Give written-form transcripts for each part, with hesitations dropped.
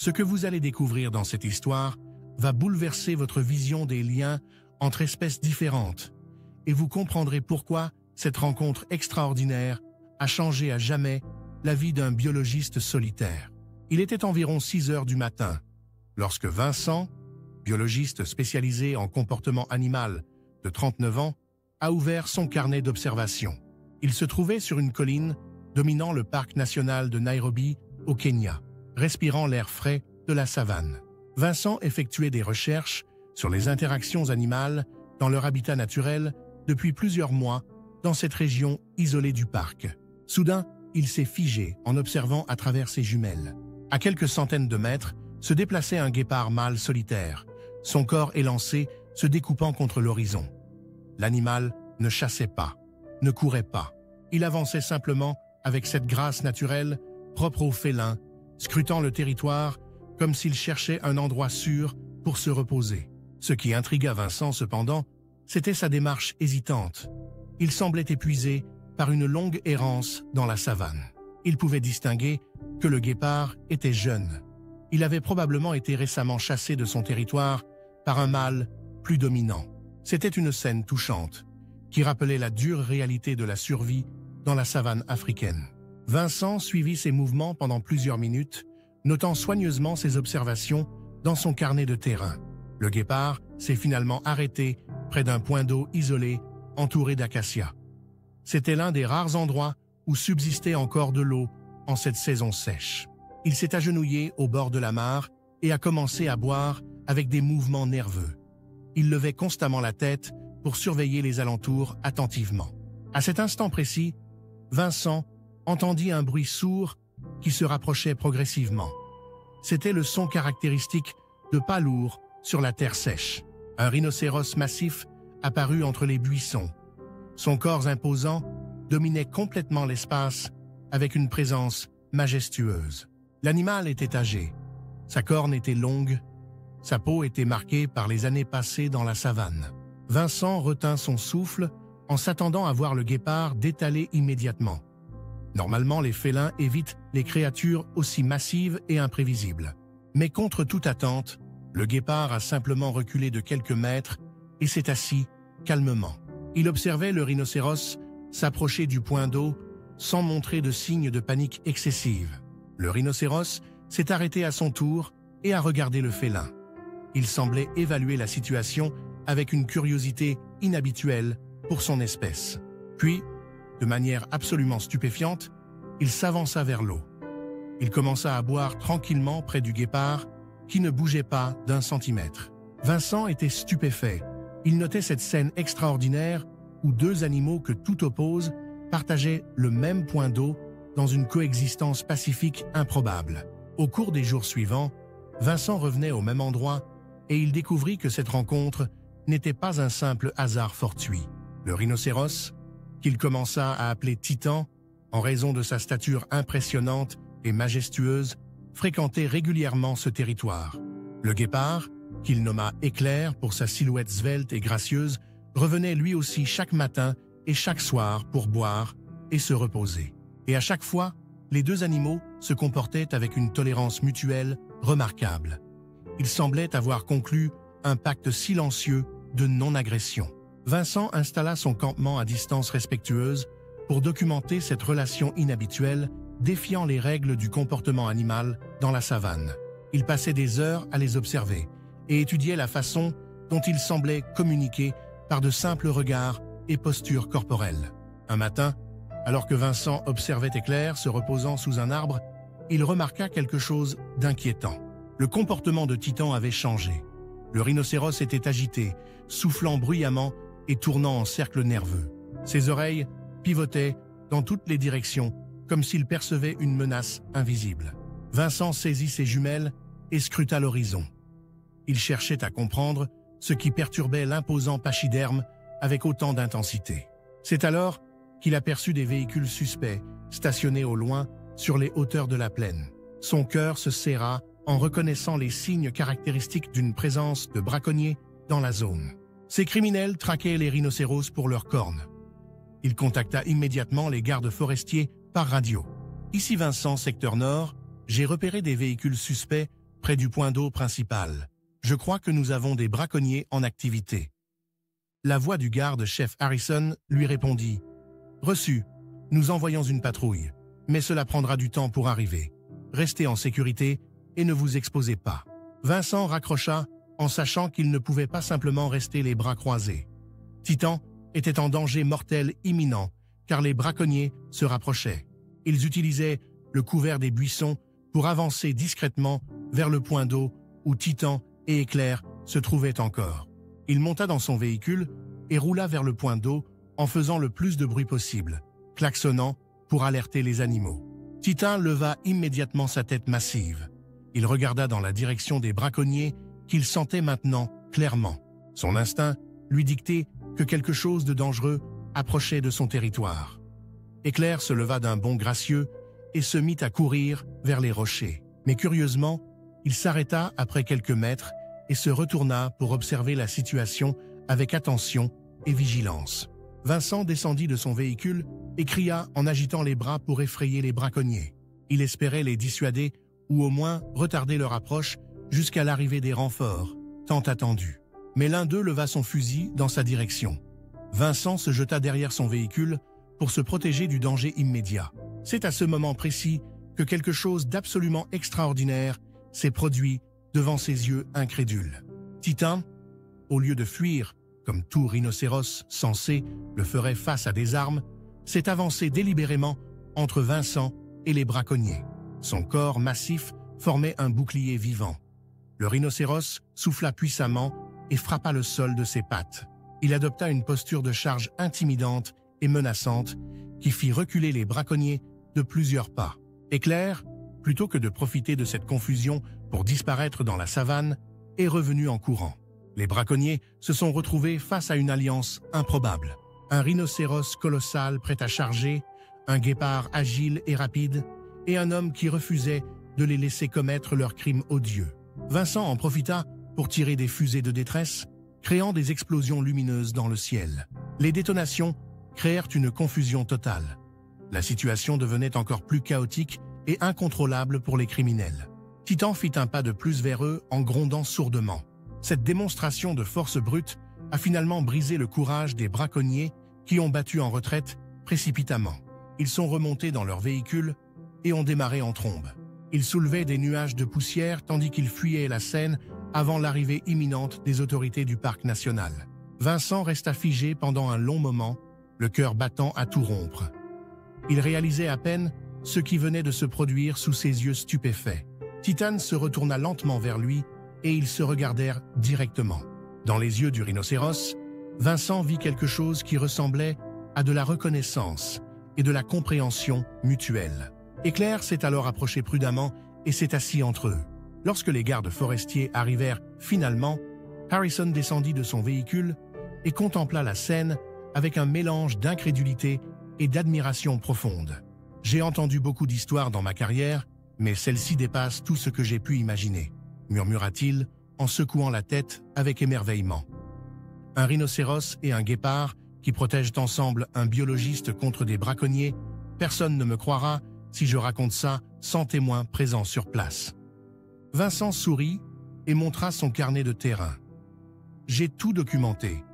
Ce que vous allez découvrir dans cette histoire va bouleverser votre vision des liens entre espèces différentes et vous comprendrez pourquoi cette rencontre extraordinaire a changé à jamais la vie d'un biologiste solitaire. Il était environ 6 heures du matin lorsque Vincent, biologiste spécialisé en comportement animal de 39 ans, a ouvert son carnet d'observation. Il se trouvait sur une colline dominant le parc national de Nairobi au Kenya, respirant l'air frais de la savane. Vincent effectuait des recherches sur les interactions animales dans leur habitat naturel depuis plusieurs mois dans cette région isolée du parc. Soudain, il s'est figé en observant à travers ses jumelles. À quelques centaines de mètres, se déplaçait un guépard mâle solitaire, son corps élancé se découpant contre l'horizon. L'animal ne chassait pas, ne courait pas. Il avançait simplement avec cette grâce naturelle propre aux félins, scrutant le territoire comme s'il cherchait un endroit sûr pour se reposer. Ce qui intrigua Vincent cependant, c'était sa démarche hésitante. Il semblait épuisé par une longue errance dans la savane. Il pouvait distinguer que le guépard était jeune. Il avait probablement été récemment chassé de son territoire par un mâle plus dominant. C'était une scène touchante qui rappelait la dure réalité de la survie dans la savane africaine. Vincent suivit ses mouvements pendant plusieurs minutes, notant soigneusement ses observations dans son carnet de terrain. Le guépard s'est finalement arrêté près d'un point d'eau isolé entouré d'acacias. C'était l'un des rares endroits où subsistait encore de l'eau en cette saison sèche. Il s'est agenouillé au bord de la mare et a commencé à boire avec des mouvements nerveux. Il levait constamment la tête pour surveiller les alentours attentivement. À cet instant précis, Vincent entendit un bruit sourd qui se rapprochait progressivement. C'était le son caractéristique de pas lourds sur la terre sèche. Un rhinocéros massif apparut entre les buissons. Son corps imposant dominait complètement l'espace avec une présence majestueuse. L'animal était âgé. Sa corne était longue. Sa peau était marquée par les années passées dans la savane. Vincent retint son souffle en s'attendant à voir le guépard détaler immédiatement. Normalement, les félins évitent les créatures aussi massives et imprévisibles. Mais contre toute attente, le guépard a simplement reculé de quelques mètres et s'est assis calmement. Il observait le rhinocéros s'approcher du point d'eau sans montrer de signes de panique excessive. Le rhinocéros s'est arrêté à son tour et a regardé le félin. Il semblait évaluer la situation avec une curiosité inhabituelle pour son espèce. Puis, de manière absolument stupéfiante, il s'avança vers l'eau. Il commença à boire tranquillement près du guépard, qui ne bougeait pas d'1 centimètre. Vincent était stupéfait. Il notait cette scène extraordinaire où 2 animaux que tout oppose partageaient le même point d'eau dans une coexistence pacifique improbable. Au cours des jours suivants, Vincent revenait au même endroit et il découvrit que cette rencontre n'était pas un simple hasard fortuit. Le rhinocéros, qu'il commença à appeler Titan, en raison de sa stature impressionnante et majestueuse, fréquentait régulièrement ce territoire. Le guépard, qu'il nomma Éclair pour sa silhouette svelte et gracieuse, revenait lui aussi chaque matin et chaque soir pour boire et se reposer. Et à chaque fois, les 2 animaux se comportaient avec une tolérance mutuelle remarquable. Ils semblaient avoir conclu un pacte silencieux de non-agression. Vincent installa son campement à distance respectueuse pour documenter cette relation inhabituelle, défiant les règles du comportement animal dans la savane. Il passait des heures à les observer et étudiait la façon dont ils semblaient communiquer par de simples regards et postures corporelles. Un matin, alors que Vincent observait Éclair se reposant sous un arbre, il remarqua quelque chose d'inquiétant. Le comportement de Titan avait changé. Le rhinocéros était agité, soufflant bruyamment et tournant en cercle nerveux. Ses oreilles pivotaient dans toutes les directions, comme s'il percevait une menace invisible. Vincent saisit ses jumelles et scruta l'horizon. Il cherchait à comprendre ce qui perturbait l'imposant pachyderme avec autant d'intensité. C'est alors qu'il aperçut des véhicules suspects stationnés au loin sur les hauteurs de la plaine. Son cœur se serra en reconnaissant les signes caractéristiques d'une présence de braconniers dans la zone. Ces criminels traquaient les rhinocéros pour leurs cornes. Il contacta immédiatement les gardes forestiers par radio. « Ici Vincent, secteur nord, j'ai repéré des véhicules suspects près du point d'eau principal. Je crois que nous avons des braconniers en activité. La voix du garde-chef Harrison lui répondit. Reçu, nous envoyons une patrouille, mais cela prendra du temps pour arriver. Restez en sécurité et ne vous exposez pas. Vincent raccrocha en sachant qu'il ne pouvait pas simplement rester les bras croisés. Titan était en danger mortel imminent car les braconniers se rapprochaient. Ils utilisaient le couvert des buissons pour avancer discrètement vers le point d'eau où Titan et Éclair se trouvaient encore. Il monta dans son véhicule et roula vers le point d'eau en faisant le plus de bruit possible, klaxonnant pour alerter les animaux. Titan leva immédiatement sa tête massive. Il regarda dans la direction des braconniers qu'il sentait maintenant clairement. Son instinct lui dictait que quelque chose de dangereux approchait de son territoire. Éclair se leva d'un bond gracieux et se mit à courir vers les rochers. Mais curieusement, il s'arrêta après quelques mètres et se retourna pour observer la situation avec attention et vigilance. Vincent descendit de son véhicule et cria en agitant les bras pour effrayer les braconniers. Il espérait les dissuader ou au moins retarder leur approche jusqu'à l'arrivée des renforts, tant attendus. Mais l'un d'eux leva son fusil dans sa direction. Vincent se jeta derrière son véhicule pour se protéger du danger immédiat. C'est à ce moment précis que quelque chose d'absolument extraordinaire s'est produit devant ses yeux incrédules. Titan, au lieu de fuir, comme tout rhinocéros sensé le ferait face à des armes, s'est avancé délibérément entre Vincent et les braconniers. Son corps massif formait un bouclier vivant. Le rhinocéros souffla puissamment et frappa le sol de ses pattes. Il adopta une posture de charge intimidante et menaçante qui fit reculer les braconniers de plusieurs pas. Éclair, plutôt que de profiter de cette confusion pour disparaître dans la savane, est revenu en courant. Les braconniers se sont retrouvés face à une alliance improbable. Un rhinocéros colossal prêt à charger, un guépard agile et rapide, et un homme qui refusait de les laisser commettre leurs crimes odieux. Vincent en profita pour tirer des fusées de détresse, créant des explosions lumineuses dans le ciel. Les détonations créèrent une confusion totale. La situation devenait encore plus chaotique et incontrôlable pour les criminels. Titan fit un pas de plus vers eux en grondant sourdement. Cette démonstration de force brute a finalement brisé le courage des braconniers qui ont battu en retraite précipitamment. Ils sont remontés dans leur véhicule et ont démarré en trombe. Ils soulevaient des nuages de poussière tandis qu'ils fuyaient la scène avant l'arrivée imminente des autorités du parc national. Vincent resta figé pendant un long moment, le cœur battant à tout rompre. Il réalisait à peine ce qui venait de se produire sous ses yeux stupéfaits. Titan se retourna lentement vers lui et ils se regardèrent directement. Dans les yeux du rhinocéros, Vincent vit quelque chose qui ressemblait à de la reconnaissance et de la compréhension mutuelle. Éclair s'est alors approché prudemment et s'est assis entre eux. Lorsque les gardes forestiers arrivèrent finalement, Harrison descendit de son véhicule et contempla la scène avec un mélange d'incrédulité et d'admiration profonde. « J'ai entendu beaucoup d'histoires dans ma carrière, mais celle-ci dépasse tout ce que j'ai pu imaginer », murmura-t-il en secouant la tête avec émerveillement. Un rhinocéros et un guépard qui protègent ensemble un biologiste contre des braconniers, personne ne me croira si je raconte ça sans témoin présent sur place. Vincent sourit et montra son carnet de terrain. J'ai tout documenté.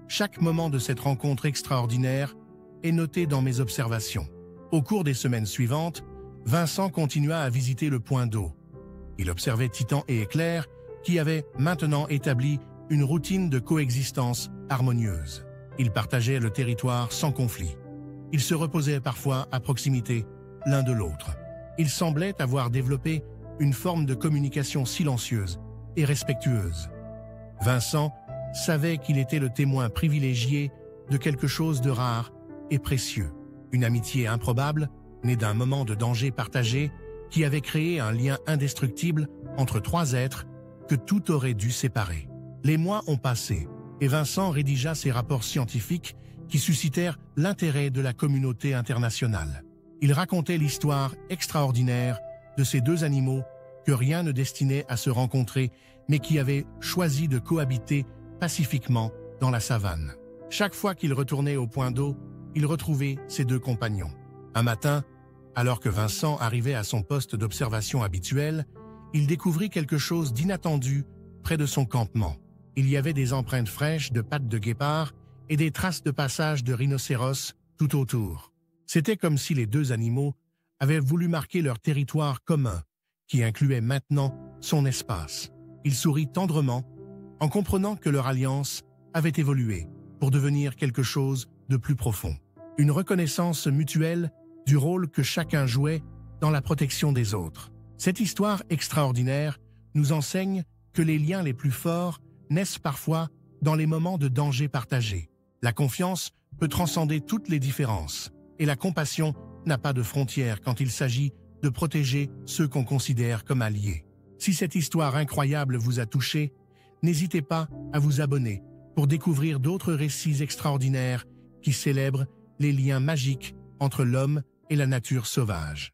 Chaque moment de cette rencontre extraordinaire est noté dans mes observations. Au cours des semaines suivantes, Vincent continua à visiter le point d'eau. Il observait Titan et Éclair qui avaient maintenant établi une routine de coexistence harmonieuse. Ils partageaient le territoire sans conflit. Ils se reposaient parfois à proximité l'un de l'autre. Ils semblaient avoir développé une forme de communication silencieuse et respectueuse. Vincent savait qu'il était le témoin privilégié de quelque chose de rare et précieux. Une amitié improbable, née d'un moment de danger partagé, qui avait créé un lien indestructible entre trois êtres que tout aurait dû séparer. Les mois ont passé, et Vincent rédigea ses rapports scientifiques qui suscitèrent l'intérêt de la communauté internationale. Il racontait l'histoire extraordinaire de ces deux animaux que rien ne destinait à se rencontrer, mais qui avaient choisi de cohabiter pacifiquement dans la savane. Chaque fois qu'il retournait au point d'eau, il retrouvait ses deux compagnons. Un matin, alors que Vincent arrivait à son poste d'observation habituel, il découvrit quelque chose d'inattendu près de son campement. Il y avait des empreintes fraîches de pattes de guépard et des traces de passage de rhinocéros tout autour. C'était comme si les deux animaux avaient voulu marquer leur territoire commun, qui incluait maintenant son espace. Il sourit tendrement en comprenant que leur alliance avait évolué pour devenir quelque chose de plus profond. Une reconnaissance mutuelle du rôle que chacun jouait dans la protection des autres. Cette histoire extraordinaire nous enseigne que les liens les plus forts naissent parfois dans les moments de danger partagés. La confiance peut transcender toutes les différences et la compassion n'a pas de frontières quand il s'agit de protéger ceux qu'on considère comme alliés. Si cette histoire incroyable vous a touché, n'hésitez pas à vous abonner pour découvrir d'autres récits extraordinaires qui célèbrent les liens magiques entre l'homme et la nature sauvage.